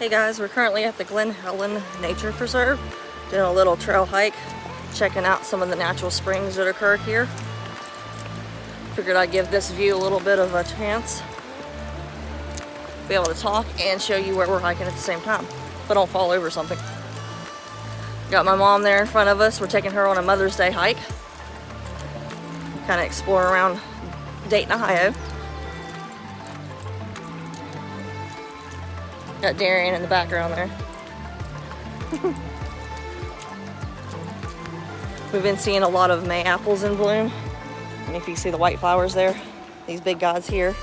Hey guys, we're currently at the Glen Helen Nature Preserve, doing a little trail hike, checking out some of the natural springs that occur here. Figured I'd give this view a little bit of a chance, be able to talk and show you where we're hiking at the same time, but don't fall over something. Got my mom there in front of us. We're taking her on a Mother's Day hike, kind of explore around Dayton, Ohio. Got Darian in the background there. We've been seeing a lot of May apples in bloom. And if you see the white flowers there, these big guys here,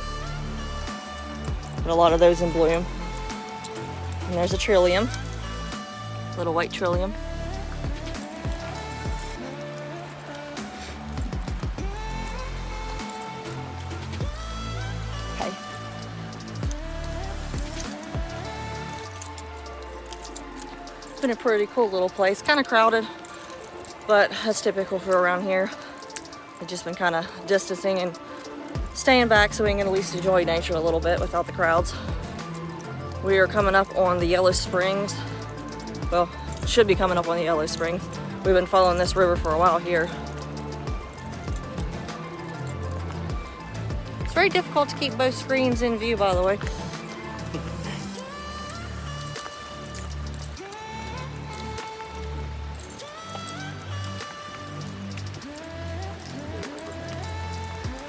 but a lot of those in bloom. And there's a trillium, little white trillium. Okay. It's been a pretty cool little place, kind of crowded, but that's typical for around here. We've just been kind of distancing and staying back so we can at least enjoy nature a little bit without the crowds. We are coming up on the Yellow Springs. Well, should be coming up on the Yellow Springs. We've been following this river for a while here. It's very difficult to keep both screens in view, by the way.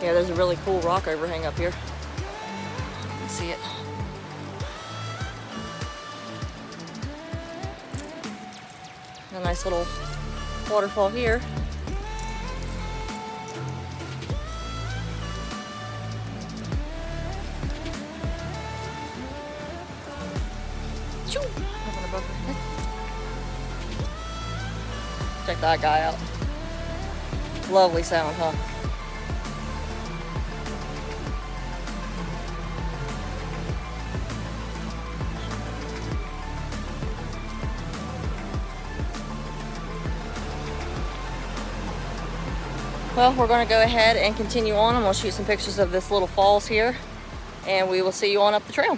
Yeah, there's a really cool rock overhang up here. You can see it. A nice little waterfall here. Check that guy out. Lovely sound, huh? Well, we're going to go ahead and continue on. I'm going to shoot some pictures of this little falls here, and we will see you on up the trail.